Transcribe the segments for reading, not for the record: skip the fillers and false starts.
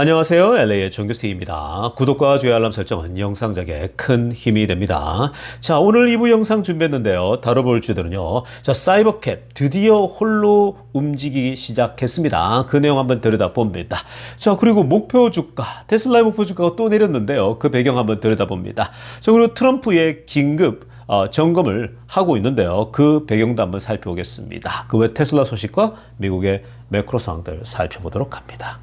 안녕하세요. LA의 정규수입니다. 구독과 좋아요 알람 설정은 영상 제작에 큰 힘이 됩니다. 자, 오늘 2부 영상 준비했는데요. 다뤄볼 주제는요. 자, 사이버캡 드디어 홀로 움직이기 시작했습니다. 그 내용 한번 들여다봅니다. 자, 그리고 목표 주가, 테슬라의 목표 주가가 또 내렸는데요. 그 배경 한번 들여다봅니다. 자, 그리고 트럼프의 긴급 점검을 하고 있는데요. 그 배경도 한번 살펴보겠습니다. 그 외 테슬라 소식과 미국의 매크로 상황들 살펴보도록 합니다.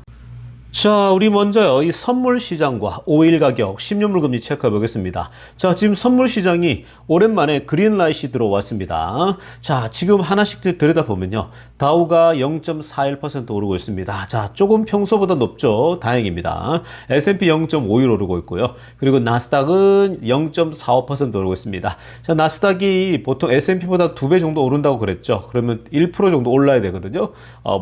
자, 우리 먼저요, 이 선물 시장과 오일 가격, 10년물 금리 체크해 보겠습니다. 자, 지금 선물 시장이 오랜만에 그린라이트이 들어왔습니다. 자, 지금 하나씩 들여다보면요. 다우가 0.41% 오르고 있습니다. 자, 조금 평소보다 높죠. 다행입니다. S&P 0.51 오르고 있고요. 그리고 나스닥은 0.45% 오르고 있습니다. 자, 나스닥이 보통 S&P보다 2배 정도 오른다고 그랬죠. 그러면 1% 정도 올라야 되거든요.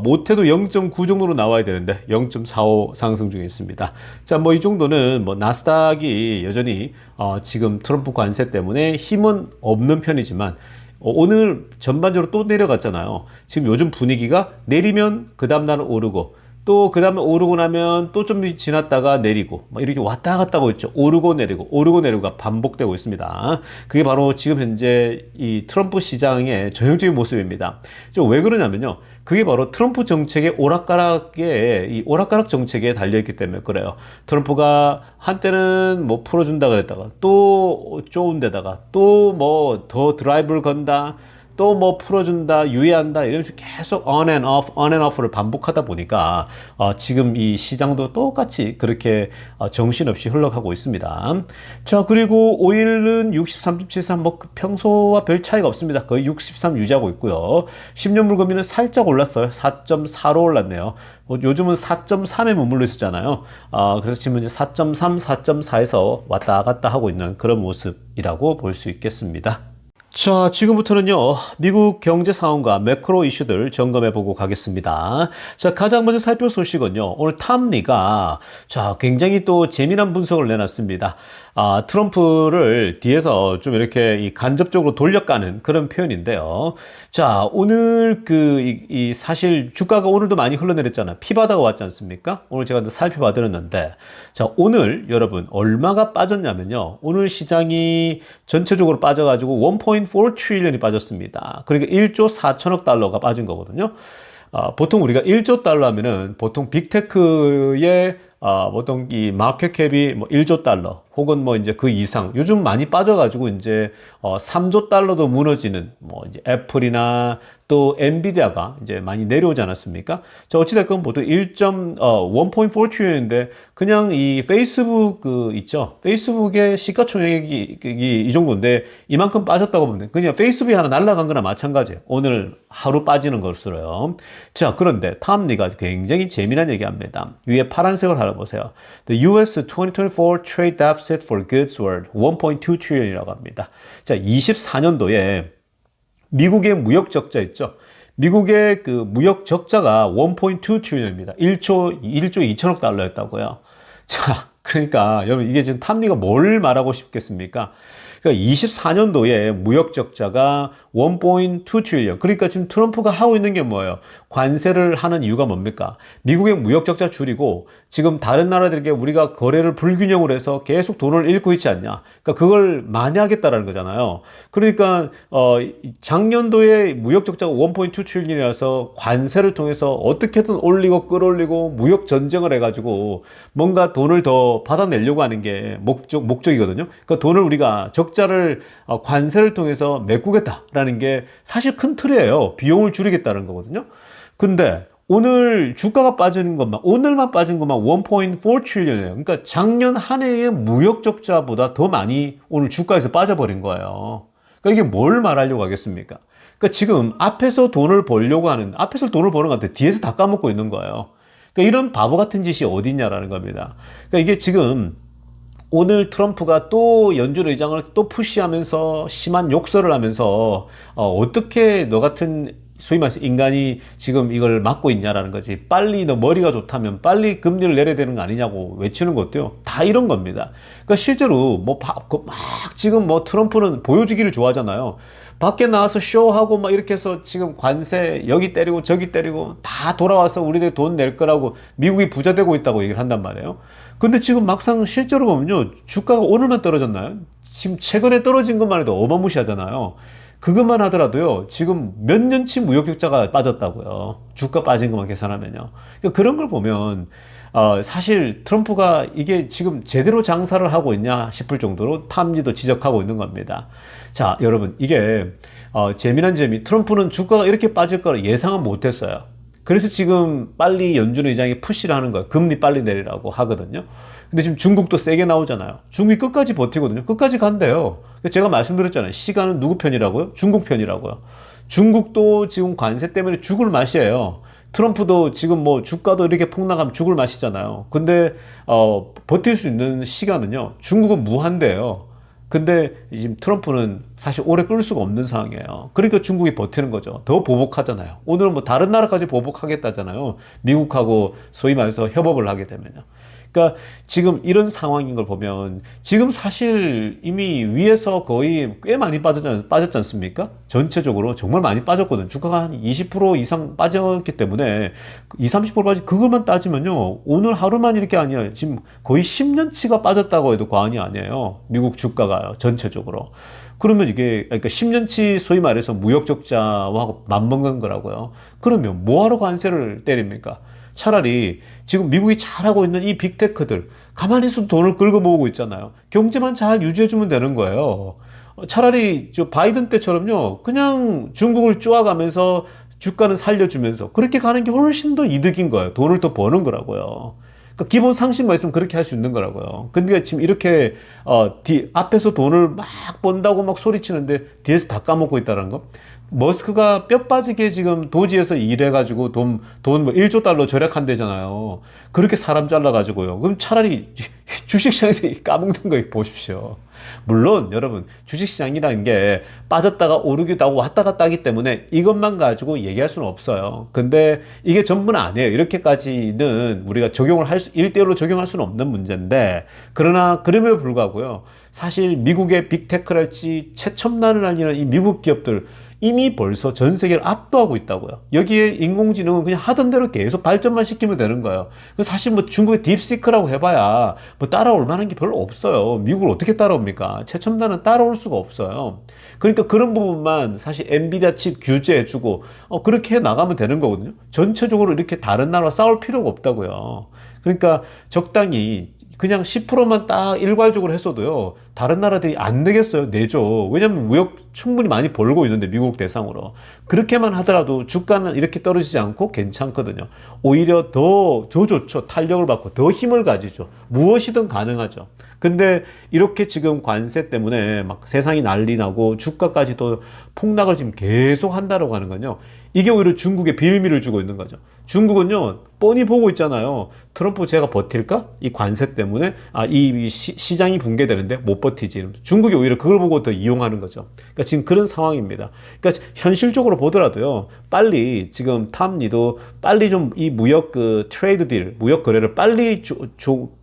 못해도 0.9 정도로 나와야 되는데 0.45 상승 중에 있습니다. 자, 뭐 이 정도는 뭐 나스닥이 여전히 지금 트럼프 관세 때문에 힘은 없는 편이지만 오늘 전반적으로 또 내려갔잖아요. 지금 요즘 분위기가 내리면 그 다음날은 오르고 또 그 다음에 오르고 나면 또 좀 지났다가 내리고 막 이렇게 왔다 갔다 하고 있죠. 오르고 내리고가 반복되고 있습니다. 그게 바로 지금 현재 이 트럼프 시장의 전형적인 모습입니다. 왜 그러냐면요. 그게 바로 트럼프 정책의 이 오락가락 정책에 달려있기 때문에 그래요. 트럼프가 한때는 뭐 풀어준다 그랬다가 또 좋은 데다가 또 뭐 더 드라이브를 건다. 또 뭐 풀어준다, 유예한다, 이런 식으로 계속 on and off를 반복하다 보니까, 지금 이 시장도 똑같이 그렇게, 정신없이 흘러가고 있습니다. 자, 그리고 오일은 63.73, 뭐, 평소와 별 차이가 없습니다. 거의 63 유지하고 있고요. 10년 물금리는 살짝 올랐어요. 4.4로 올랐네요. 요즘은 4.3에 머물러 있었잖아요. 그래서 지금 이제 4.3, 4.4에서 왔다 갔다 하고 있는 그런 모습이라고 볼 수 있겠습니다. 자, 지금부터는요, 미국 경제 상황과 매크로 이슈들 점검해 보고 가겠습니다. 자, 가장 먼저 살펴볼 소식은요, 오늘 탐리가, 자, 굉장히 또 재미난 분석을 내놨습니다. 트럼프를 뒤에서 좀 이렇게 간접적으로 돌려가는 그런 표현인데요. 자, 오늘 사실 주가가 오늘도 많이 흘러내렸잖아요. 피바다가 왔지 않습니까? 오늘 제가 살펴봐드렸는데, 자, 오늘 여러분, 얼마가 빠졌냐면요. 오늘 시장이 전체적으로 빠져가지고 1.4 트릴리언이 빠졌습니다. 그러니까 1조 4천억 달러가 빠진 거거든요. 보통 우리가 1조 달러 하면은 보통 빅테크의 보통 이 마켓캡이 뭐 1조 달러 혹은 뭐 이제 그 이상 요즘 많이 빠져가지고 이제 3조 달러도 무너지는 뭐 이제 애플이나 또 엔비디아가 이제 많이 내려오지 않았습니까? 자, 어찌됐건 보통 1.4 트릴리언인데 그냥 이 페이스북 있죠. 페이스북의 시가총액이 이 정도인데 이만큼 빠졌다고 보면 그냥 페이스북이 하나 날아간 거나 마찬가지예요. 오늘 하루 빠지는 것으로요. 자, 그런데 탐리가 굉장히 재미난 얘기합니다. 위에 파란색을 하나 보세요. The US 2024 Trade Deficit for Goods World 1.2 트릴리언이라고 합니다. 자, 24년도에 미국의 무역 적자 있죠. 미국의 그 무역 적자가 1.2 트릴리언입니다. 1조 2천억 달러였다고요. 자, 그러니까 여러분 이게 지금 탐리가 뭘 말하고 싶겠습니까? 그러니까 24년도에 무역 적자가 1.2 트릴리언. 그러니까 지금 트럼프가 하고 있는 게 뭐예요? 관세를 하는 이유가 뭡니까? 미국의 무역 적자 줄이고 지금 다른 나라들에게 우리가 거래를 불균형으로 해서 계속 돈을 잃고 있지 않냐? 그러니까 그걸 만회하겠다라는 거잖아요. 그러니까 작년도에 무역 적자가 1.2 트릴리언이라서 관세를 통해서 어떻게든 올리고 끌어올리고 무역 전쟁을 해가지고 뭔가 돈을 더 받아내려고 하는 게 목적이거든요. 그러니까 돈을 우리가 적자를 관세를 통해서 메꾸겠다라는 게 사실 큰 틀이에요. 비용을 줄이겠다는 거거든요. 근데 오늘 주가가 빠지는 것만, 오늘만 빠진 것만 1.4 트릴리언이에요. 그러니까 작년 한 해의 무역 적자보다 더 많이 오늘 주가에서 빠져버린 거예요. 그러니까 이게 뭘 말하려고 하겠습니까? 그러니까 지금 앞에서 돈을 벌려고 하는, 앞에서 돈을 버는 것 같아. 뒤에서 다 까먹고 있는 거예요. 그러니까 이런 바보 같은 짓이 어디 있냐라는 겁니다. 그러니까 이게 지금 오늘 트럼프가 또 연준 의장을 또 푸시하면서 심한 욕설을 하면서 어떻게 너 같은 소위 말해서 인간이 지금 이걸 막고 있냐라는 거지. 빨리 너 머리가 좋다면 빨리 금리를 내려야 되는 거 아니냐고 외치는 것도요. 다 이런 겁니다. 그러니까 실제로 뭐 막 지금 뭐 트럼프는 보여주기를 좋아하잖아요. 밖에 나와서 쇼하고 막 이렇게 해서 지금 관세 여기 때리고 저기 때리고 다 돌아와서 우리들 돈 낼 거라고 미국이 부자 되고 있다고 얘기를 한단 말이에요. 근데 지금 막상 실제로 보면요. 주가가 오늘만 떨어졌나요? 지금 최근에 떨어진 것만 해도 어마무시하잖아요. 그것만 하더라도요, 지금 몇 년치 무역 적자가 빠졌다고요. 주가 빠진 것만 계산하면요. 그러니까 그런 걸 보면, 사실 트럼프가 이게 지금 제대로 장사를 하고 있냐 싶을 정도로 탐지도 지적하고 있는 겁니다. 자, 여러분, 이게, 재미난 점이 트럼프는 주가가 이렇게 빠질 거라 예상은 못 했어요. 그래서 지금 빨리 연준 의장이 푸시를 하는 거예요. 금리 빨리 내리라고 하거든요. 근데 지금 중국도 세게 나오잖아요. 중국이 끝까지 버티거든요. 끝까지 간대요. 제가 말씀드렸잖아요. 시간은 누구 편이라고요? 중국 편이라고요. 중국도 지금 관세 때문에 죽을 맛이에요. 트럼프도 지금 뭐 주가도 이렇게 폭락하면 죽을 맛이잖아요. 근데 버틸 수 있는 시간은요. 중국은 무한대요. 근데 지금 트럼프는 사실 오래 끌 수가 없는 상황이에요. 그러니까 중국이 버티는 거죠. 더 보복하잖아요. 오늘은 뭐 다른 나라까지 보복하겠다잖아요. 미국하고 소위 말해서 협업을 하게 되면요. 그러니까 지금 이런 상황인 걸 보면 지금 사실 이미 위에서 거의 꽤 많이 빠졌지 않습니까? 전체적으로 정말 많이 빠졌거든. 주가가 한 20% 이상 빠졌기 때문에 20, 30% 빠진 그것만 따지면요. 오늘 하루만 이렇게 아니에요. 지금 거의 10년치가 빠졌다고 해도 과언이 아니에요. 미국 주가가요. 전체적으로. 그러면 이게 그러니까 10년치 소위 말해서 무역 적자하고 맞먹는 거라고요. 그러면 뭐하러 관세를 때립니까? 차라리 지금 미국이 잘하고 있는 이 빅테크들 가만히 있어도 돈을 긁어 모으고 있잖아요. 경제만 잘 유지해주면 되는 거예요. 차라리 저 바이든 때처럼요. 그냥 중국을 쪼아가면서 주가는 살려주면서 그렇게 가는 게 훨씬 더 이득인 거예요. 돈을 더 버는 거라고요. 그러니까 기본 상식만 있으면 그렇게 할 수 있는 거라고요. 근데 지금 이렇게 앞에서 돈을 막 번다고 막 소리치는데 뒤에서 다 까먹고 있다는 거. 머스크가 뼈 빠지게 지금 도지에서 일해가지고 돈 뭐 1조 달러 절약한대잖아요. 그렇게 사람 잘라가지고요. 그럼 차라리 주식시장에서 까먹는 거 보십시오. 물론 여러분 주식시장이라는 게 빠졌다가 오르기도 하고 왔다 갔다 하기 때문에 이것만 가지고 얘기할 수는 없어요. 근데 이게 전부는 아니에요. 이렇게까지는 우리가 적용을 일대일로 적용할 수는 없는 문제인데 그러나 그럼에도 불구하고요. 사실 미국의 빅테크랄지 최첨단을 알리는 이 미국 기업들 이미 벌써 전 세계를 압도하고 있다고요. 여기에 인공지능은 그냥 하던 대로 계속 발전만 시키면 되는 거예요. 사실 뭐 중국의 딥시크라고 해봐야 뭐 따라올 만한 게 별로 없어요. 미국을 어떻게 따라옵니까? 최첨단은 따라올 수가 없어요. 그러니까 그런 부분만 사실 엔비디아 칩 규제해주고 그렇게 해 나가면 되는 거거든요. 전체적으로 이렇게 다른 나라와 싸울 필요가 없다고요. 그러니까 적당히 그냥 10%만 딱 일괄적으로 했어도요. 다른 나라들이 안 되겠어요. 내죠. 왜냐면 무역 충분히 많이 벌고 있는데 미국 대상으로. 그렇게만 하더라도 주가는 이렇게 떨어지지 않고 괜찮거든요. 오히려 더 좋죠. 탄력을 받고 더 힘을 가지죠. 무엇이든 가능하죠. 근데 이렇게 지금 관세 때문에 막 세상이 난리 나고 주가까지도 폭락을 지금 계속 한다라고 하는 건요. 이게 오히려 중국에 빌미를 주고 있는 거죠. 중국은요, 뻔히 보고 있잖아요. 트럼프 제가 버틸까? 이 관세 때문에, 이 시장이 붕괴되는데 못 버티지. 중국이 오히려 그걸 보고 더 이용하는 거죠. 그러니까 지금 그런 상황입니다. 그러니까 현실적으로 보더라도요, 빨리 지금 탐리도 빨리 좀 이 무역 트레이드 딜, 무역 거래를 빨리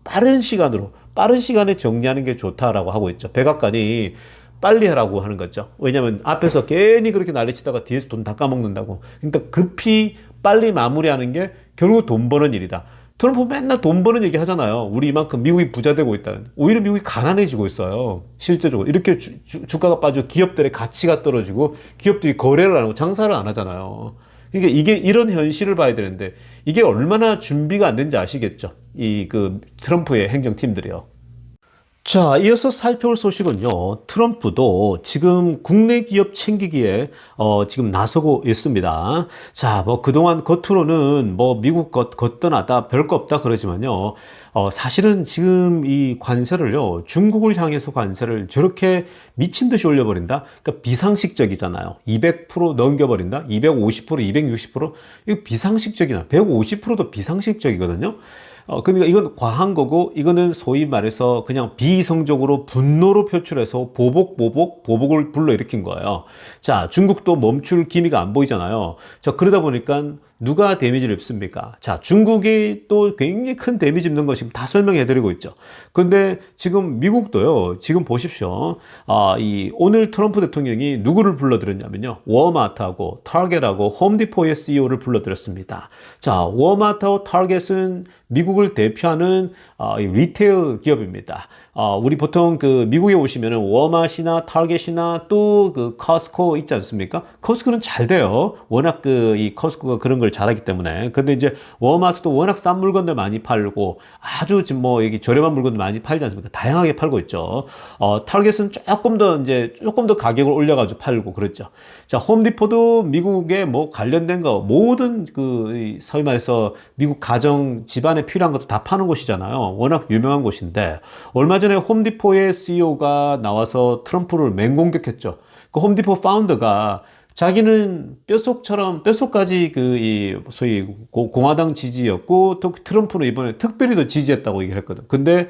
빠른 시간에 정리하는 게 좋다라고 하고 있죠. 백악관이 빨리 하라고 하는 거죠. 왜냐면 앞에서 괜히 그렇게 난리치다가 뒤에서 돈 다 까먹는다고. 그러니까 급히 빨리 마무리하는 게 결국 돈 버는 일이다. 트럼프 맨날 돈 버는 얘기 하잖아요. 우리 이만큼 미국이 부자 되고 있다는. 오히려 미국이 가난해지고 있어요. 실제적으로. 이렇게 주가가 빠지고 기업들의 가치가 떨어지고 기업들이 거래를 안 하고 장사를 안 하잖아요. 그러니까 이게 이런 현실을 봐야 되는데 이게 얼마나 준비가 안 된지 아시겠죠? 트럼프의 행정팀들이요. 자, 이어서 살펴볼 소식은요. 트럼프도 지금 국내 기업 챙기기에 지금 나서고 있습니다. 자, 뭐 그동안 겉으로는 뭐 미국 것 걷떠나다 별거 없다 그러지만요. 사실은 지금 이 관세를요. 중국을 향해서 관세를 저렇게 미친 듯이 올려버린다. 그러니까 비상식적이잖아요. 200% 넘겨버린다. 250%, 260%. 이거 비상식적이나 150%도 비상식적이거든요. 그러니까 이건 과한 거고, 이거는 소위 말해서 그냥 비이성적으로 분노로 표출해서 보복을 불러일으킨 거예요. 자, 중국도 멈출 기미가 안 보이잖아요. 자, 그러다 보니까 누가 데미지를 입습니까? 자, 중국이 또 굉장히 큰 데미지 입는 거 지금 다 설명해 드리고 있죠. 근데 지금 미국도요, 지금 보십시오. 오늘 트럼프 대통령이 누구를 불러들였냐면요. 워마트하고 타겟하고 홈디포의 CEO를 불러들였습니다. 자, 워마트하고 타겟은 미국을 대표하는 이 리테일 기업입니다. 우리 보통 그 미국에 오시면은 워마트이나 타겟이나 또 그 커스코 있지 않습니까? 커스코는 잘 돼요. 워낙 이 커스코가 그런 걸 잘하기 때문에. 근데 이제 워마트도 워낙 싼 물건들 많이 팔고 아주 지금 뭐 여기 저렴한 물건들 많이 팔지 않습니까? 다양하게 팔고 있죠. 타겟은 조금 더 가격을 올려가지고 팔고 그랬죠. 자, 홈디포도 미국에 뭐 관련된 거 모든 소위 말해서 미국 가정 집안에 필요한 것도 다 파는 곳이잖아요. 워낙 유명한 곳인데 얼마 전에 홈디포의 CEO가 나와서 트럼프를 맹공격했죠. 그 홈디포 파운더가 자기는 뼛속까지 소위 공화당 지지였고 또 트럼프는 이번에 특별히 더 지지했다고 얘기를 했거든. 근데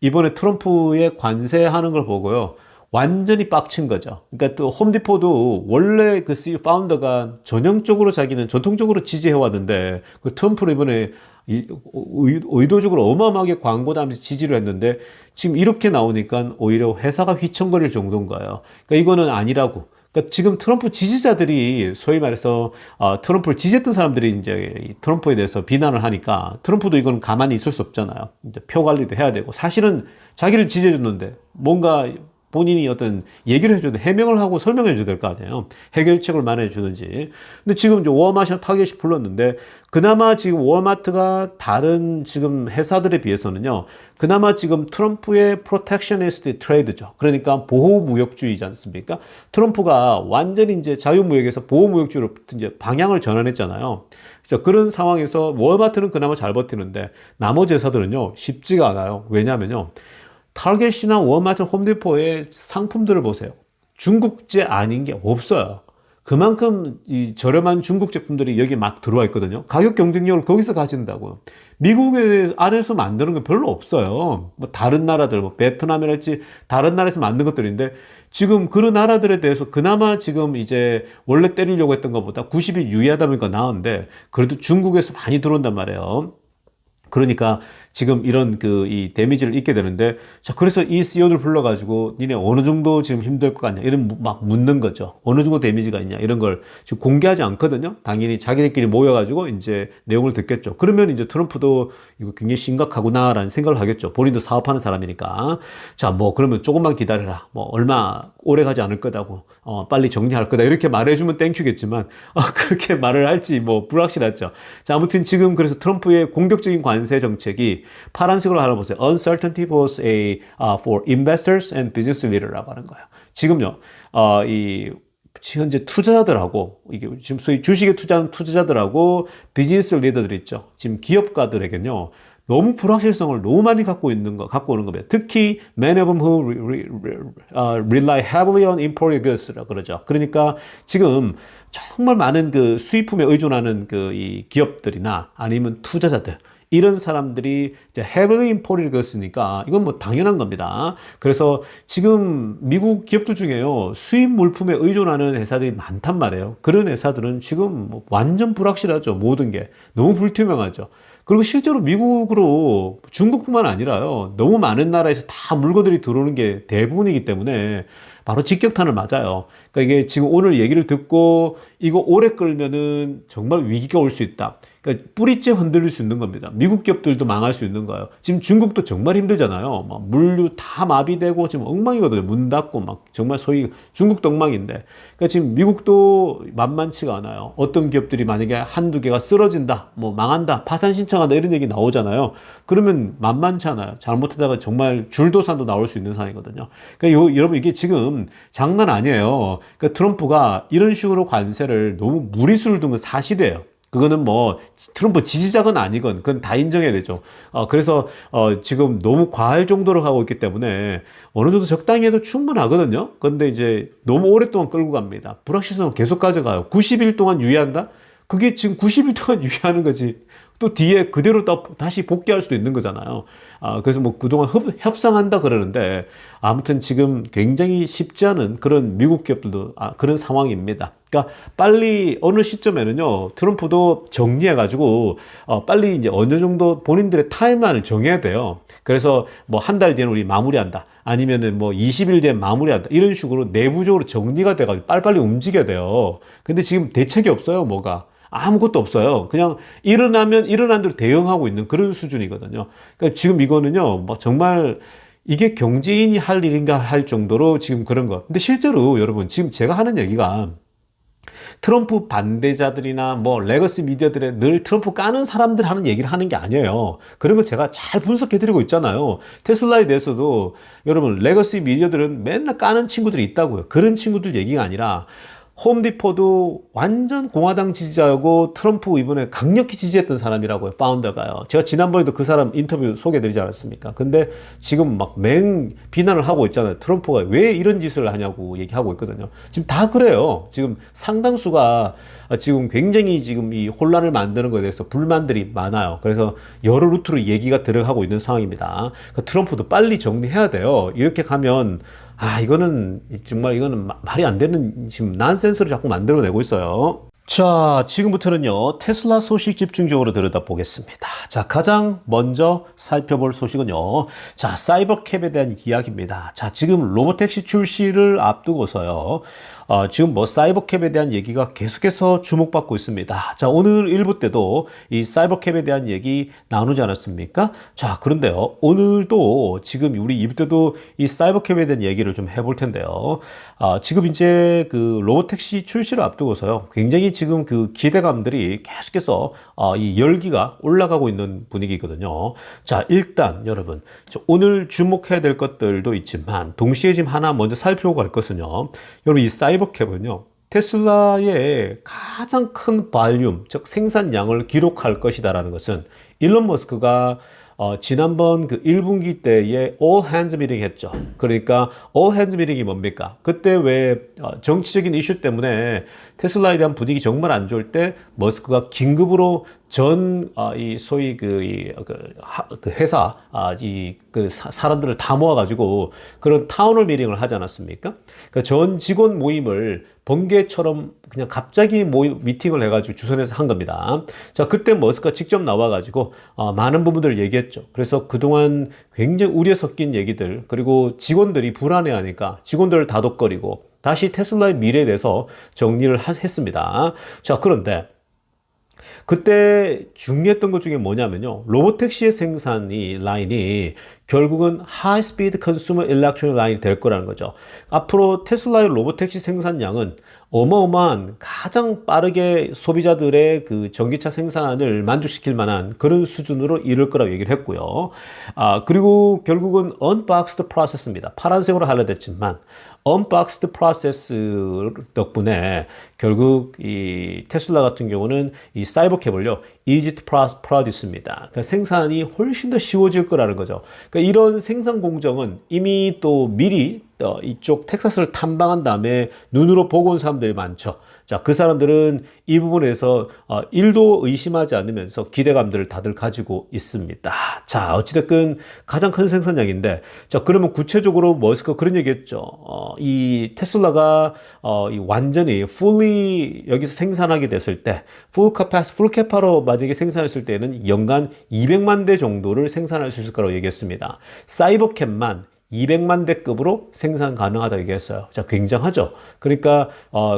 이번에 트럼프의 관세하는 걸 보고요. 완전히 빡친 거죠. 그러니까 또 홈디포도 원래 그 CEO 파운더가 자기는 전통적으로 지지해 왔는데 그 트럼프를 이번에 의도적으로 어마어마하게 광고하면서 지지를 했는데 지금 이렇게 나오니까 오히려 회사가 휘청거릴 정도인 거예요. 그러니까 이거는 아니라고. 그러니까 지금 트럼프 지지자들이 소위 말해서 트럼프를 지지했던 사람들이 이제 트럼프에 대해서 비난을 하니까 트럼프도 이건 가만히 있을 수 없잖아요. 이제 표 관리도 해야 되고 사실은 자기를 지지해줬는데 뭔가 본인이 어떤 얘기를 해줘도 해명을 하고 설명해 줘야 될 거 아니에요. 해결책을 마련해 주든지. 근데 지금 이제 워마트나 타겟이 불렀는데 그나마 지금 워마트가 다른 지금 회사들에 비해서는요. 그나마 지금 트럼프의 프로텍셔니스트 트레이드죠. 그러니까 보호무역주의지 않습니까? 트럼프가 완전히 이제 자유무역에서 보호무역주의로 이제 방향을 전환했잖아요. 그렇죠? 그런 상황에서 워마트는 그나마 잘 버티는데 나머지 회사들은요. 쉽지가 않아요. 왜냐면요. 타겟이나 워마트, 홈디포의 상품들을 보세요. 중국제 아닌 게 없어요. 그만큼 이 저렴한 중국 제품들이 여기 막 들어와 있거든요. 가격 경쟁력을 거기서 가진다고요. 미국에 안에서 만드는 거 별로 없어요. 뭐 다른 나라들, 뭐 베트남이랄지 다른 나라에서 만든 것들인데 지금 그런 나라들에 대해서 그나마 지금 이제 원래 때리려고 했던 것보다 90일 유예하다 보니까 나은데 그래도 중국에서 많이 들어온단 말이에요. 그러니까 지금 이런 이 데미지를 입게 되는데, 자, 그래서 이 CEO들 불러가지고, 니네 어느 정도 지금 힘들 것 같냐? 이런 막 묻는 거죠. 어느 정도 데미지가 있냐? 이런 걸 지금 공개하지 않거든요. 당연히 자기들끼리 모여가지고 이제 내용을 듣겠죠. 그러면 이제 트럼프도 이거 굉장히 심각하구나라는 생각을 하겠죠. 본인도 사업하는 사람이니까. 자, 뭐, 그러면 조금만 기다려라. 뭐, 얼마 오래 가지 않을 거다고. 빨리 정리할 거다. 이렇게 말해주면 땡큐겠지만, 그렇게 말을 할지 뭐, 불확실하죠. 자, 아무튼 지금 그래서 트럼프의 공격적인 관세 정책이 파란색으로 알아보세요. Uncertainty was for investors and business leader라고 하는 거예요. 지금요, 현재 투자자들하고, 이게 지금 소위 주식에 투자하는 투자자들하고 비즈니스 리더들 있죠. 지금 기업가들에게는요, 너무 불확실성을 너무 많이 갖고 오는 겁니다. 특히 many of them who rely heavily on imported goods라고 그러죠. 그러니까 지금 정말 많은 수입품에 의존하는 이 기업들이나 아니면 투자자들, 이런 사람들이 이제 heavily imported goods니까 이건 뭐 당연한 겁니다. 그래서 지금 미국 기업들 중에요, 수입 물품에 의존하는 회사들이 많단 말이에요. 그런 회사들은 지금 뭐 완전 불확실하죠. 모든 게 너무 불투명하죠. 그리고 실제로 미국으로 중국뿐만 아니라요, 너무 많은 나라에서 다 물건들이 들어오는 게 대부분이기 때문에 바로 직격탄을 맞아요. 그러니까 이게 지금 오늘 얘기를 듣고 이거 오래 끌면은 정말 위기가 올 수 있다. 그러니까 뿌리째 흔들릴 수 있는 겁니다. 미국 기업들도 망할 수 있는 거예요. 지금 중국도 정말 힘들잖아요. 막 물류 다 마비되고 지금 엉망이거든요. 문 닫고 막 정말 소위 중국도 엉망인데. 그러니까 지금 미국도 만만치가 않아요. 어떤 기업들이 만약에 한두 개가 쓰러진다, 뭐 망한다, 파산 신청한다 이런 얘기 나오잖아요. 그러면 만만치 않아요. 잘못하다가 정말 줄도산도 나올 수 있는 상황이거든요. 그러니까 여러분 이게 지금 장난 아니에요. 그러니까 트럼프가 이런 식으로 관세를 너무 무리수를 둔 건 사실이에요. 그거는 뭐 트럼프 지지자건 아니건 그건 다 인정해야 되죠. 그래서 지금 너무 과할 정도로 하고 있기 때문에 어느 정도 적당히 해도 충분하거든요. 그런데 이제 너무 오랫동안 끌고 갑니다. 불확실성을 계속 가져가요. 90일 동안 유예한다? 그게 지금 90일 동안 유예하는 거지. 또 뒤에 그대로 다시 복귀할 수도 있는 거잖아요. 그래서 뭐 그동안 협상한다 그러는데 아무튼 지금 굉장히 쉽지 않은 그런 미국 기업들도 그런 상황입니다. 그러니까 빨리 어느 시점에는요, 트럼프도 정리해가지고 빨리 이제 어느 정도 본인들의 타임라인을 정해야 돼요. 그래서 뭐 한 달 뒤에는 우리 마무리한다. 아니면은 뭐 20일 뒤에 마무리한다. 이런 식으로 내부적으로 정리가 돼가지고 빨리빨리 움직여야 돼요. 근데 지금 대책이 없어요, 뭐가. 아무것도 없어요. 그냥 일어나면 일어난 대로 대응하고 있는 그런 수준이거든요. 그러니까 지금 이거는요, 뭐 정말 이게 경제인이 할 일인가 할 정도로 지금 그런 거. 근데 실제로 여러분, 지금 제가 하는 얘기가 트럼프 반대자들이나 뭐 레거시 미디어들의 늘 트럼프 까는 사람들 하는 얘기를 하는 게 아니에요. 그런 거 제가 잘 분석해 드리고 있잖아요. 테슬라에 대해서도 여러분, 레거시 미디어들은 맨날 까는 친구들이 있다고요. 그런 친구들 얘기가 아니라 홈디포도 완전 공화당 지지자고 트럼프 이번에 강력히 지지했던 사람이라고요. 파운더가요. 제가 지난번에도 그 사람 인터뷰 소개해드리지 않았습니까? 근데 지금 막 비난을 하고 있잖아요. 트럼프가 왜 이런 짓을 하냐고 얘기하고 있거든요. 지금 다 그래요. 지금 상당수가 지금 굉장히 지금 이 혼란을 만드는 것에 대해서 불만들이 많아요. 그래서 여러 루트로 얘기가 들어가고 있는 상황입니다. 그러니까 트럼프도 빨리 정리해야 돼요. 이렇게 가면 이거는 정말 이거는 말이 안 되는 지금 난센스를 자꾸 만들어내고 있어요. 자, 지금부터는요, 테슬라 소식 집중적으로 들여다보겠습니다. 자, 가장 먼저 살펴볼 소식은요, 자, 사이버캡에 대한 이야기입니다. 자, 지금 로보택시 출시를 앞두고서요, 지금 뭐 사이버캡에 대한 얘기가 계속해서 주목받고 있습니다. 자, 오늘 1부 때도 이 사이버캡에 대한 얘기 나누지 않았습니까? 자, 그런데요, 오늘도 지금 우리 2부 때도 이 사이버캡에 대한 얘기를 좀 해볼 텐데요. 지금 이제 그 로보택시 출시를 앞두고서요, 굉장히 지금 그 기대감들이 계속해서 이 열기가 올라가고 있는 분위기거든요. 자, 일단 여러분, 오늘 주목해야 될 것들도 있지만 동시에 지금 하나 먼저 살펴보고 갈 것은요, 여러분, 이 사이버캡은요, 테슬라의 가장 큰 발륨, 즉 생산량을 기록할 것이다라는 것은 일론 머스크가 지난번 그 1분기 때에 all hands meeting 했죠. 그러니까 all hands meeting이 뭡니까? 그때 왜 정치적인 이슈 때문에 테슬라에 대한 분위기 정말 안 좋을 때 머스크가 긴급으로 이 소위 그 회사 사람들을 다 모아가지고 그런 타운홀 미팅을 하지 않았습니까? 그 전 직원 모임을 번개처럼 그냥 갑자기 미팅을 해가지고 주선해서 한 겁니다. 자, 그때 머스크가 직접 나와가지고 많은 부분들을 얘기했죠. 그래서 그동안 굉장히 우려 섞인 얘기들, 그리고 직원들이 불안해하니까 직원들을 다독거리고 다시 테슬라의 미래에 대해서 정리를 했습니다. 자, 그런데 그때 중요했던 것 중에 뭐냐면요, 로보택시의 라인이 결국은 하이 스피드 컨슈머 일렉트로닉 라인이 될 거라는 거죠. 앞으로 테슬라의 로보택시 생산량은 어마어마한 가장 빠르게 소비자들의 그 전기차 생산을 만족시킬 만한 그런 수준으로 이를 거라고 얘기를 했고요. 그리고 결국은 언박스드 프로세스입니다. 파란색으로 하려댔지만 언박스드 프로세스 덕분에 결국 이 테슬라 같은 경우는 이 사이버캡을요, easy to produce입니다. 그러니까 생산이 훨씬 더 쉬워질 거라는 거죠. 그러니까 이런 생산 공정은 이미 또 미리 이쪽 텍사스를 탐방한 다음에 눈으로 보고 온 사람들이 많죠. 자, 그 사람들은 이 부분에서 1도 의심하지 않으면서 기대감들을 다들 가지고 있습니다. 자, 어찌됐든 가장 큰 생산량인데, 자, 그러면 구체적으로 머스크가 그런 얘기 했죠. 이 테슬라가 완전히 fully 여기서 생산하게 됐을 때, full capac로 만약에 생산했을 때는 연간 200만 대 정도를 생산할 수 있을 거라고 얘기했습니다. 사이버캡만 200만 대급으로 생산 가능하다고 얘기했어요. 자, 굉장하죠. 그러니까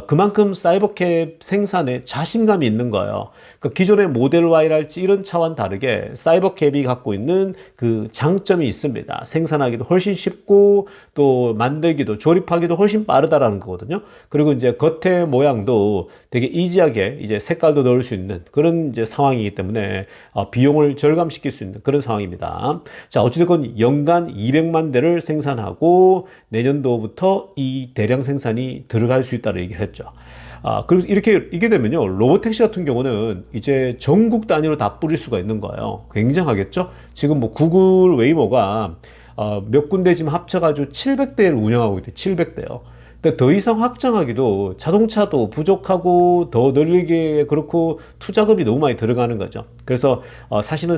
그만큼 사이버캡 생산에 자신감이 있는 거예요. 그러니까 기존의 모델 Y랄지 이런 차와는 다르게 사이버캡이 갖고 있는 그 장점이 있습니다. 생산하기도 훨씬 쉽고 또 만들기도 조립하기도 훨씬 빠르다라는 거거든요. 그리고 이제 겉에 모양도 되게 이지하게 이제 색깔도 넣을 수 있는 그런 이제 상황이기 때문에 비용을 절감시킬 수 있는 그런 상황입니다. 자, 어찌됐건 연간 200만 대를 생산하고 내년도부터 이 대량 생산이 들어갈 수 있다고 얘기를 했죠. 그리고 이게 되면요, 로보택시 같은 경우는 이제 전국 단위로 다 뿌릴 수가 있는 거예요. 굉장하겠죠? 지금 뭐 구글 웨이모가 몇 군데 지금 합쳐가지고 700대를 운영하고 있대요. 700대요. 근데 더 이상 확장하기도 자동차도 부족하고 더 늘리기에 그렇고 투자금이 너무 많이 들어가는 거죠. 그래서 사실은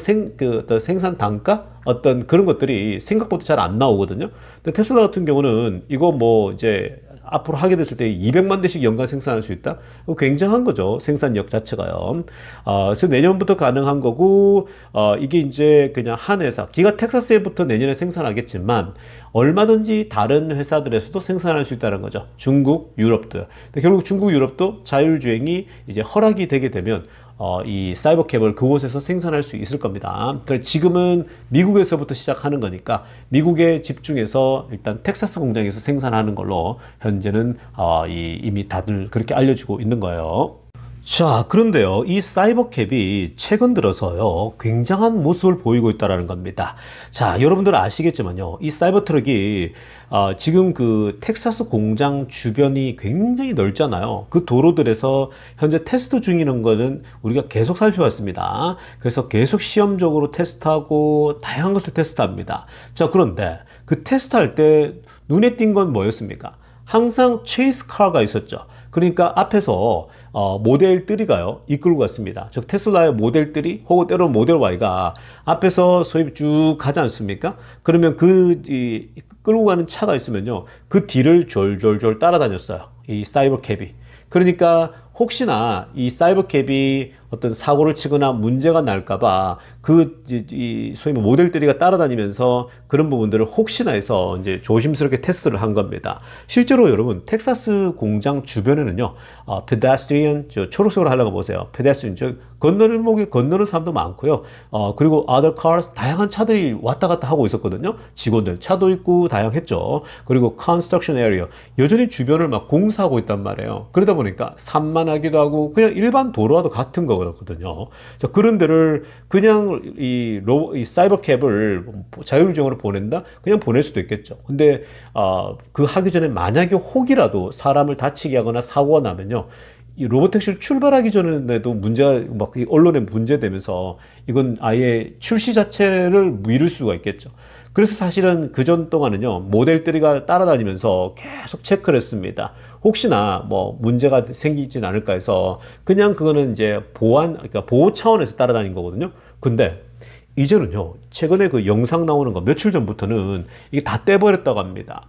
어떤 생산 단가 어떤 그런 것들이 생각보다 잘 안 나오거든요. 근데 테슬라 같은 경우는 이거 뭐 이제 앞으로 하게 됐을 때 200만 대씩 연간 생산할 수 있다? 굉장한 거죠. 생산력 자체가요. 그래서 내년부터 가능한 거고, 이게 이제 그냥 한 회사, 기가 텍사스에부터 내년에 생산하겠지만, 얼마든지 다른 회사들에서도 생산할 수 있다는 거죠. 중국, 유럽도. 근데 결국 중국, 유럽도 자율주행이 이제 허락이 되게 되면, 이 사이버캡을 그곳에서 생산할 수 있을 겁니다. 그래서 지금은 미국에서부터 시작하는 거니까 미국에 집중해서 일단 텍사스 공장에서 생산하는 걸로 현재는 이미 다들 그렇게 알려주고 있는 거예요. 자, 그런데요, 이 사이버캡이 최근 들어서요, 굉장한 모습을 보이고 있다는 겁니다. 자, 여러분들 아시겠지만요, 이 사이버 트럭이 지금 그 텍사스 공장 주변이 굉장히 넓잖아요. 그 도로들에서 현재 테스트 중이는 거는 우리가 계속 살펴봤습니다. 그래서 계속 시험적으로 테스트하고 다양한 것을 테스트합니다. 자, 그런데 그 테스트할 때 눈에 띈 건 뭐였습니까? 항상 체이스 카가 있었죠. 그러니까 앞에서 모델 3가요 이끌고 갔습니다. 즉 테슬라의 모델 3 혹은 때로는 모델 Y가 앞에서 소위 쭉 가지 않습니까? 그러면 끌고 가는 차가 있으면요, 그 뒤를 졸졸졸 따라다녔어요, 이 사이버 캡이. 그러니까 혹시나 이 사이버 캡이 어떤 사고를 치거나 문제가 날까봐 소위 모델 3가 따라다니면서 그런 부분들을 혹시나 해서 이제 조심스럽게 테스트를 한 겁니다. 실제로 여러분 텍사스 공장 주변에는요, pedestrian, 초록색으로 하려고 보세요. pedestrian, 건너는 건너는 사람도 많고요. 그리고 other cars, 다양한 차들이 왔다 갔다 하고 있었거든요. 직원들 차도 있고 다양했죠. 그리고 construction area, 여전히 주변을 막 공사하고 있단 말이에요. 그러다 보니까 산만하기도 하고 그냥 일반 도로와도 같은 거거든요. 그런 데를 그냥 이 사이버 캡을 자율주행으로 보낸다? 그냥 보낼 수도 있겠죠. 근데 그 하기 전에 만약에 혹이라도 사람을 다치게 하거나 사고가 나면요, 이 로보택시를 출발하기 전에도 문제가 막 언론에 문제되면서 이건 아예 출시 자체를 미룰 수가 있겠죠. 그래서 사실은 그 전 동안은요, 모델 3가 따라다니면서 계속 체크를 했습니다. 혹시나 뭐 문제가 생기진 않을까 해서 그냥 그거는 이제 그러니까 보호 차원에서 따라다닌 거거든요. 근데 이제는요, 최근에 그 영상 나오는 거 며칠 전부터는 이게 다 떼버렸다고 합니다.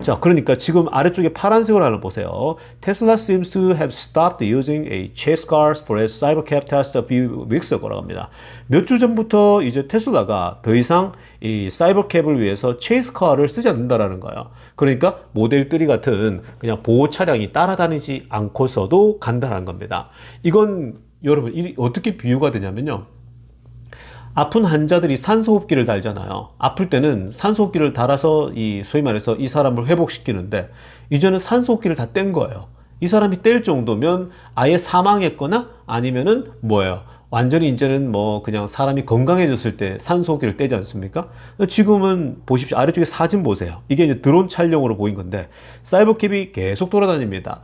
자, 그러니까 지금 아래쪽에 파란색으로 하나 보세요. Tesla seems to have stopped using a chase cars for a cybercab test a few weeks ago라고 합니다. 몇 주 전부터 이제 테슬라가 더 이상 이 사이버캡을 위해서 체이스 카를 쓰지 않는다라는 거예요. 그러니까 모델 3 같은 그냥 보호 차량이 따라다니지 않고서도 간다는 겁니다. 이건 여러분 어떻게 비유가 되냐면요, 아픈 환자들이 산소호흡기를 달잖아요. 아플 때는 산소호흡기를 달아서 소위 말해서 이 사람을 회복시키는데, 이제는 산소호흡기를 다 뗀 거예요. 이 사람이 뗄 정도면 아예 사망했거나 아니면은 뭐예요, 완전히 이제는 뭐 그냥 사람이 건강해졌을 때 산소호흡기를 떼지 않습니까? 지금은 보십시오. 아래쪽에 사진 보세요. 이게 이제 드론 촬영으로 보인 건데 사이버캡이 계속 돌아다닙니다.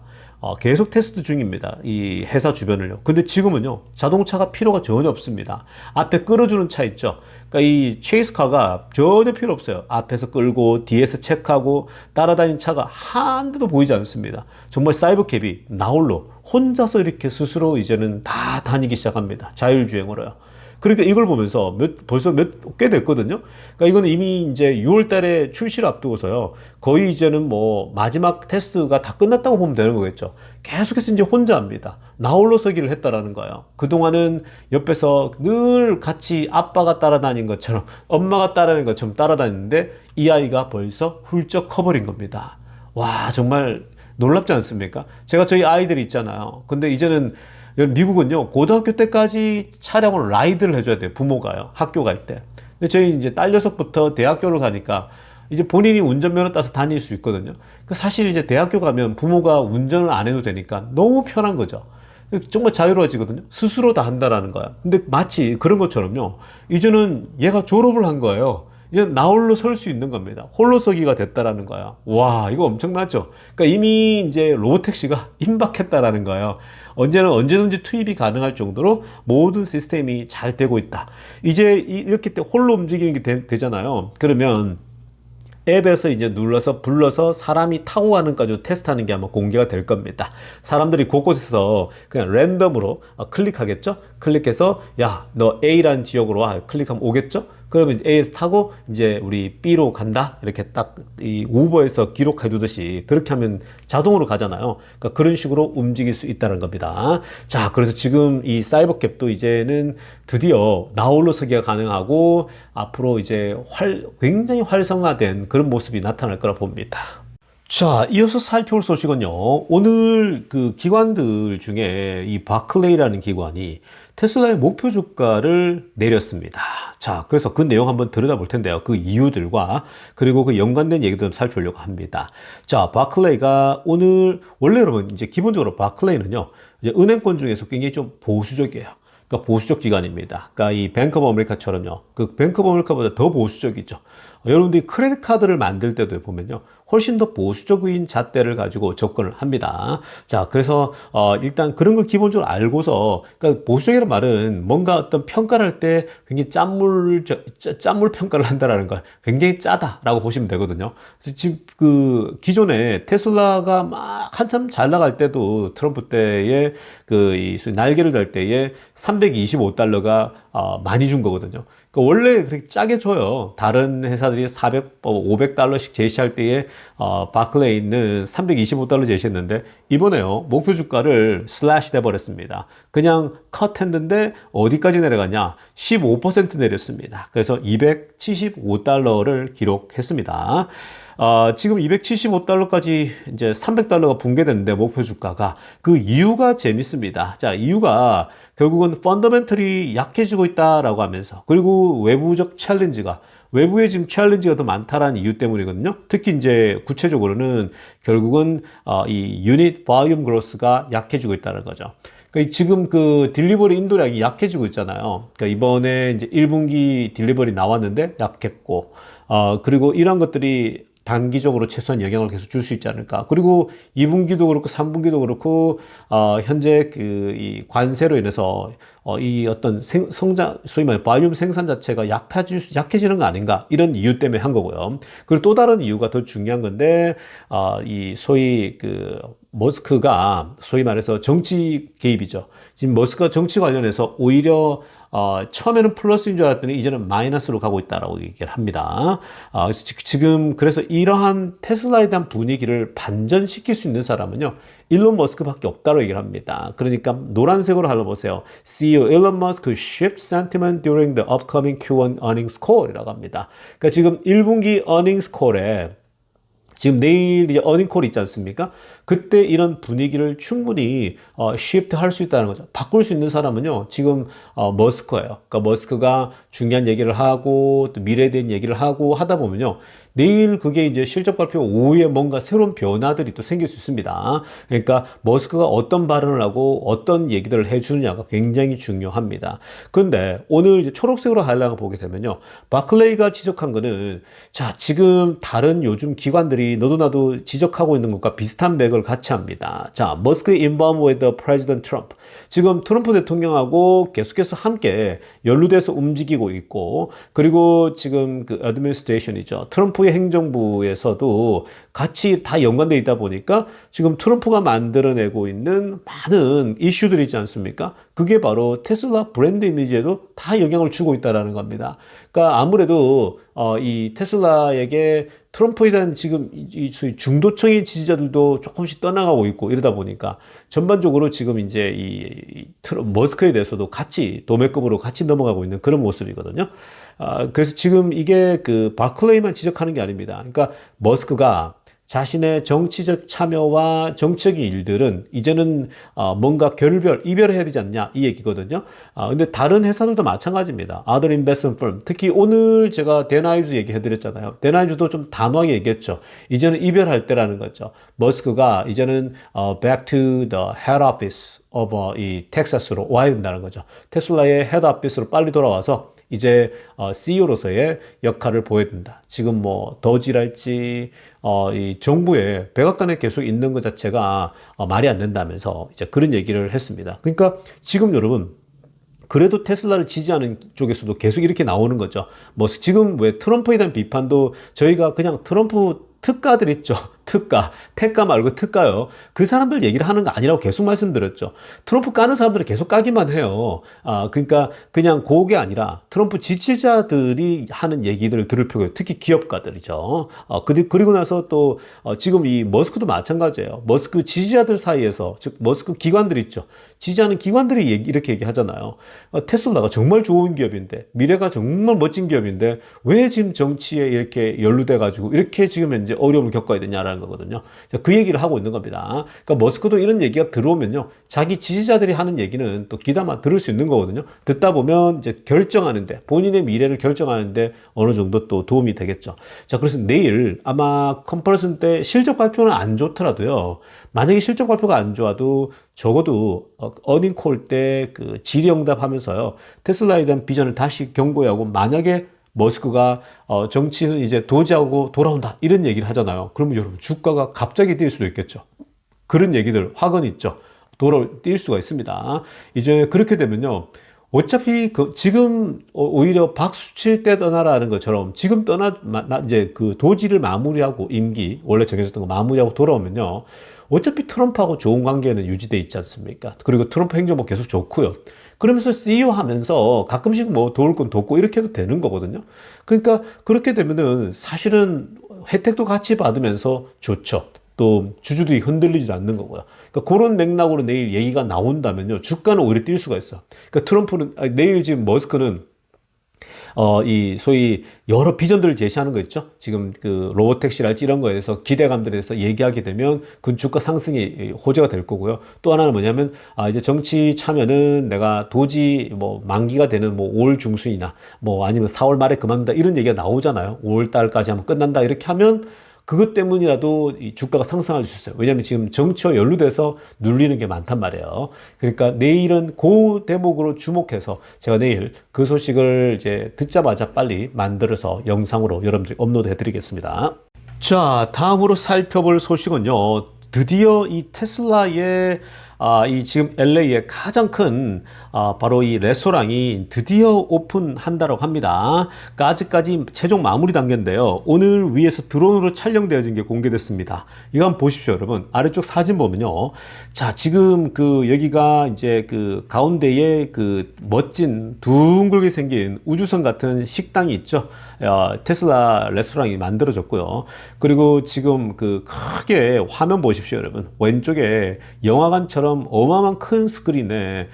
계속 테스트 중입니다, 이 회사 주변을요. 근데 지금은요, 자동차가 필요가 전혀 없습니다. 앞에 끌어주는 차 있죠. 그러니까 이 체이스카가 전혀 필요 없어요. 앞에서 끌고 뒤에서 체크하고 따라다니는 차가 한 대도 보이지 않습니다. 정말 사이버캡이 나홀로 혼자서 이렇게 스스로 이제는 다 다니기 시작합니다, 자율주행으로요. 그러니까 이걸 보면서 벌써 꽤 됐거든요. 그러니까 이건 이미 이제 6월 달에 출시를 앞두고서요, 거의 이제는 뭐 마지막 테스트가 다 끝났다고 보면 되는 거겠죠. 계속해서 이제 혼자 합니다. 나홀로 서기를 했다라는 거예요. 그동안은 옆에서 늘 같이 아빠가 따라다닌 것처럼, 엄마가 따라다닌 것처럼 따라다니는데 이 아이가 벌써 훌쩍 커버린 겁니다. 와, 정말 놀랍지 않습니까? 제가 저희 아이들이 있잖아요. 근데 이제는 미국은요, 고등학교 때까지 차량을 라이드를 해줘야 돼요, 부모가요, 학교 갈 때. 근데 저희 이제 딸 녀석부터 대학교를 가니까 이제 본인이 운전면허 따서 다닐 수 있거든요. 그러니까 사실 이제 대학교 가면 부모가 운전을 안 해도 되니까 너무 편한 거죠. 정말 자유로워지거든요. 스스로 다 한다라는 거야. 근데 마치 그런 것처럼요, 이제는 얘가 졸업을 한 거예요. 이제 나 홀로 설 수 있는 겁니다. 홀로 서기가 됐다라는 거야. 와, 이거 엄청나죠? 그러니까 이미 이제 로보택시가 임박했다라는 거예요. 언제든지 투입이 가능할 정도로 모든 시스템이 잘 되고 있다. 이제 이렇게 홀로 움직이는 게 되잖아요. 그러면 앱에서 이제 눌러서 불러서 사람이 타고 가는까지 테스트하는 게 아마 공개가 될 겁니다. 사람들이 곳곳에서 그냥 랜덤으로 클릭하겠죠? 클릭해서 야, 너 A라는 지역으로 와. 클릭하면 오겠죠? 그러면 A에서 타고 이제 우리 B로 간다? 이렇게 딱 이 우버에서 기록해 두듯이 그렇게 하면 자동으로 가잖아요. 그러니까 그런 식으로 움직일 수 있다는 겁니다. 자, 그래서 지금 이 사이버캡도 이제는 드디어 나홀로 서기가 가능하고 앞으로 이제 굉장히 활성화된 그런 모습이 나타날 거라 봅니다. 자, 이어서 살펴볼 소식은요. 오늘 그 기관들 중에 이 바클레이라는 기관이 테슬라의 목표 주가를 내렸습니다. 자, 그래서 그 내용 한번 들여다볼 텐데요. 그 이유들과 그리고 그 연관된 얘기도 좀 살펴보려고 합니다. 자, 바클레이가 오늘 원래 여러분 이제 기본적으로 바클레이는요. 이제 은행권 중에서 굉장히 좀 보수적이에요. 그러니까 보수적 기관입니다. 그러니까 이 뱅크 오브 아메리카처럼요. 그 뱅크 오브 아메리카보다 더 보수적이죠. 여러분들이 크레딧 카드를 만들 때도 보면요. 훨씬 더 보수적인 잣대를 가지고 접근을 합니다. 자, 그래서 일단 그런 걸 기본적으로 알고서, 그러니까 보수적이라는 말은 뭔가 어떤 평가를 할 때 굉장히 짠물 평가를 한다라는 거, 굉장히 짜다라고 보시면 되거든요. 그래서 지금 그 기존에 테슬라가 막 한참 잘 나갈 때도 트럼프 때에 이 날개를 달 때에 325달러가 많이 준 거거든요. 그러니까 원래 그렇게 짜게 줘요. 다른 회사들이 400, 500달러씩 제시할 때에 바클레이는 325달러 제시했는데 이번에요. 목표 주가를 슬래시 돼버렸습니다. 그냥 컷했는데 어디까지 내려갔냐? 15% 내렸습니다. 그래서 275달러를 기록했습니다. 지금 275달러까지 이제 300달러가 붕괴됐는데 목표 주가가 그 이유가 재밌습니다. 자, 이유가 결국은 펀더멘털이 약해지고 있다라고 하면서 그리고 외부적 챌린지가 외부에 지금 챌린지가 더 많다라는 이유 때문이거든요. 특히 이제 구체적으로는 결국은 이 유닛 바이옴 그로스가 약해지고 있다는 거죠. 그러니까 지금 그 딜리버리 인도량이 약해지고 있잖아요. 그러니까 이번에 이제 1분기 딜리버리 나왔는데 약했고, 그리고 이런 것들이 단기적으로 최소한 영향을 계속 줄 수 있지 않을까. 그리고 2분기도 그렇고 3분기도 그렇고 현재 이 관세로 인해서 이 어떤 성장 소위 말해 바이옴 생산 자체가 약해지는 거 아닌가 이런 이유 때문에 한 거고요. 그리고 또 다른 이유가 더 중요한 건데 이 소위 그 머스크가 소위 말해서 정치 개입이죠. 지금 머스크가 정치 관련해서 오히려 처음에는 플러스인 줄 알았더니 이제는 마이너스로 가고 있다라고 얘기를 합니다. 그래서 이러한 테슬라에 대한 분위기를 반전시킬 수 있는 사람은요, 일론 머스크밖에 없다고 얘기를 합니다. 그러니까 노란색으로 할라보세요. CEO 일론 머스크 shift sentiment during the upcoming Q1 earnings call이라고 합니다. 그러니까 지금 1분기 earnings call에 지금 내일 이제 어닝콜이 있지 않습니까? 그때 이런 분위기를 충분히 시프트 할 수 있다는 거죠. 바꿀 수 있는 사람은요, 지금 머스크예요. 그러니까 머스크가 중요한 얘기를 하고 또 미래에 대한 얘기를 하고 하다 보면요, 내일 그게 이제 실적 발표 오후에 뭔가 새로운 변화들이 또 생길 수 있습니다. 그러니까 머스크가 어떤 발언을 하고 어떤 얘기들을 해주느냐가 굉장히 중요합니다. 그런데 오늘 이제 초록색으로 하이라인을 보게 되면요, 바클레이가 지적한 거는 자, 지금 다른 요즘 기관들이 너도 나도 지적하고 있는 것과 비슷한 맥을 같이 합니다. 자, 머스크 involved with the President Trump. 지금 트럼프 대통령하고 계속해서 함께 연루돼서 움직이고 있고, 그리고 지금 그 administration이죠. 트럼프의 행정부에서도 같이 다 연관되어 있다 보니까 지금 트럼프가 만들어내고 있는 많은 이슈들이 있지 않습니까? 그게 바로 테슬라 브랜드 이미지에도 다 영향을 주고 있다는 겁니다. 그러니까 아무래도 이 테슬라에게 트럼프에 대한 지금 이 중도층의 지지자들도 조금씩 떠나가고 있고 이러다 보니까 전반적으로 지금 이제 이 머스크에 대해서도 같이 도매급으로 같이 넘어가고 있는 그런 모습이거든요. 그래서 지금 이게 그 바클레이만 지적하는 게 아닙니다. 그러니까 머스크가 자신의 정치적 참여와 정치적인 일들은 이제는 뭔가 이별해야 되지 않냐 이 얘기거든요. 근데 다른 회사들도 마찬가지입니다. Other investment firm. 특히 오늘 제가 데나이브스 얘기해드렸잖아요. 데나이브스도 좀 단호하게 얘기했죠. 이제는 이별할 때라는 거죠. 머스크가 이제는 back to the head office of 이 텍사스로 와야 된다는 거죠. 테슬라의 헤드 오피스로 빨리 돌아와서 이제 CEO로서의 역할을 보여야 된다. 지금 뭐 더지랄지 이 정부의 백악관에 계속 있는 것 자체가 말이 안 된다면서 이제 그런 얘기를 했습니다. 그러니까 지금 여러분 그래도 테슬라를 지지하는 쪽에서도 계속 이렇게 나오는 거죠. 뭐 지금 왜 트럼프에 대한 비판도 저희가 그냥 트럼프 특가들 있죠. 특가. 택가 말고 특가요. 그 사람들 얘기를 하는 거 아니라고 계속 말씀드렸죠. 트럼프 까는 사람들은 계속 까기만 해요. 그러니까 그냥 그게 아니라 트럼프 지지자들이 하는 얘기들을 들을 필요가 특히 기업가들이죠. 그리고 나서 또 지금 이 머스크도 마찬가지예요. 머스크 지지자들 사이에서 즉 머스크 기관들 있죠. 지지하는 기관들이 이렇게 얘기하잖아요. 테슬라가 정말 좋은 기업인데 미래가 정말 멋진 기업인데 왜 지금 정치에 이렇게 연루돼 가지고 이렇게 지금 현재 어려움을 겪어야 되냐라는 거거든요. 그 얘기를 하고 있는 겁니다. 그러니까 머스크도 이런 얘기가 들어오면요, 자기 지지자들이 하는 얘기는 또 귀담아 들을 수 있는 거거든요. 듣다 보면 이제 결정하는데, 본인의 미래를 결정하는데 어느 정도 또 도움이 되겠죠. 자, 그래서 내일 아마 컨퍼런스 때 실적 발표는 안 좋더라도요, 만약에 실적 발표가 안 좋아도 적어도 어닝콜 때 그 질의응답 하면서요, 테슬라에 대한 비전을 다시 경고하고, 만약에 머스크가 정치는 이제 도지하고 돌아온다 이런 얘기를 하잖아요. 그러면 여러분 주가가 갑자기 뛸 수도 있겠죠. 그런 얘기들 확언 있죠. 뛸 수가 있습니다. 이제 그렇게 되면요, 어차피 지금 오히려 박수 칠 때 떠나라는 것처럼 지금 이제 그 도지를 마무리하고 임기 원래 정해졌던 거 마무리하고 돌아오면요, 어차피 트럼프하고 좋은 관계는 유지돼 있지 않습니까? 그리고 트럼프 행정부 계속 좋고요. 그러면서 CEO 하면서 가끔씩 뭐 도울 건 돕고 이렇게 해도 되는 거거든요. 그러니까 그렇게 되면은 사실은 혜택도 같이 받으면서 좋죠. 또 주주들이 흔들리지 않는 거고요. 그러니까 그런 맥락으로 내일 얘기가 나온다면요, 주가는 오히려 뛸 수가 있어. 그러니까 트럼프는 내일 지금 머스크는 이 소위 여러 비전들을 제시하는 거 있죠. 지금 그 로보택시랄지 이런 거에 대해서 기대감들에 대해서 얘기하게 되면 그 주가 상승이 호재가 될 거고요. 또 하나는 뭐냐면 이제 정치 참여는 내가 도지 뭐 만기가 되는 뭐 5월 중순이나 뭐 아니면 4월 말에 그만둔다 이런 얘기가 나오잖아요. 5월 달까지 하면 끝난다 이렇게 하면 그것 때문이라도 이 주가가 상승할 수 있어요. 왜냐하면 지금 정치와 연루돼서 눌리는 게 많단 말이에요. 그러니까 내일은 그 대목으로 주목해서 제가 내일 그 소식을 이제 듣자마자 빨리 만들어서 영상으로 여러분들 업로드 해드리겠습니다. 자, 다음으로 살펴볼 소식은요, 드디어 이 테슬라의 이 지금 LA의 가장 큰 바로 이 레스토랑이 드디어 오픈한다고 합니다. 그러니까 아직까지 최종 마무리 단계인데요. 오늘 위에서 드론으로 촬영되어진 게 공개됐습니다. 이거 한번 보십시오, 여러분. 아래쪽 사진 보면요. 자, 지금 그 여기가 이제 그 가운데에 그 멋진 둥글게 생긴 우주선 같은 식당이 있죠. 테슬라 레스토랑이 만들어졌고요. 그리고 지금 그 크게 화면 보십시오, 여러분. 왼쪽에 영화관처럼 어마어마한 큰 스크린에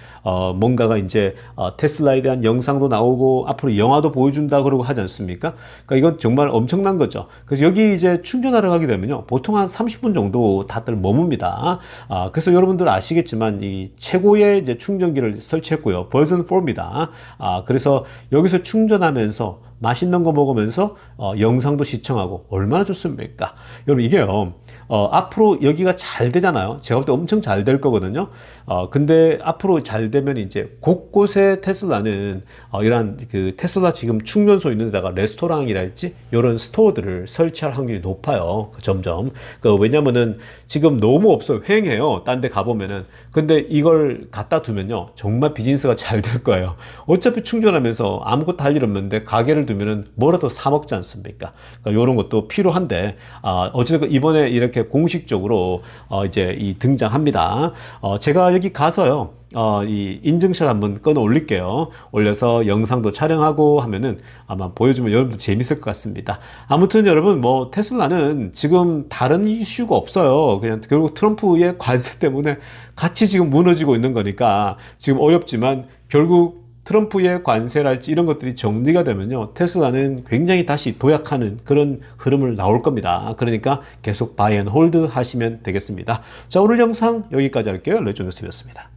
뭔가가 이제 테슬라에 대한 영상도 나오고 앞으로 영화도 보여준다 그러고 하지 않습니까? 그러니까 이건 정말 엄청난 거죠. 그래서 여기 이제 충전하러 가게 되면요, 보통 한 30분 정도 다들 머뭅니다. 그래서 여러분들 아시겠지만 이 최고의 이제 충전기를 설치했고요. 버전 4입니다. 그래서 여기서 충전하면서 맛있는 거 먹으면서 영상도 시청하고 얼마나 좋습니까? 여러분 이게요, 앞으로 여기가 잘 되잖아요. 제가 볼 때 엄청 잘 될 거거든요. 근데 앞으로 잘 되면 이제 곳곳에 테슬라는 이런 그 테슬라 지금 충전소 있는 데다가 레스토랑이랄지 이런 스토어들을 설치할 확률이 높아요. 점점. 왜냐면은 지금 너무 없어요. 휑해요. 딴 데 가보면은. 근데 이걸 갖다 두면요, 정말 비즈니스가 잘 될 거예요. 어차피 충전하면서 아무것도 할 일 없는데 가게를 두면은 뭐라도 사 먹지 않습니까? 그러니까 이런 것도 필요한데, 어쨌든 이번에 이렇게 공식적으로 이제 이 등장합니다. 제가 여기 가서요, 이 인증샷 한번 끊어 올릴게요. 올려서 영상도 촬영하고 하면은 아마 보여주면 여러분도 재밌을 것 같습니다. 아무튼 여러분, 뭐 테슬라는 지금 다른 이슈가 없어요. 그냥 결국 트럼프의 관세 때문에 같이 지금 무너지고 있는 거니까 지금 어렵지만 결국 트럼프의 관세랄지 이런 것들이 정리가 되면요, 테슬라는 굉장히 다시 도약하는 그런 흐름을 나올 겁니다. 그러니까 계속 바이 앤 홀드 하시면 되겠습니다. 자, 오늘 영상 여기까지 할게요. 레전드스였습니다.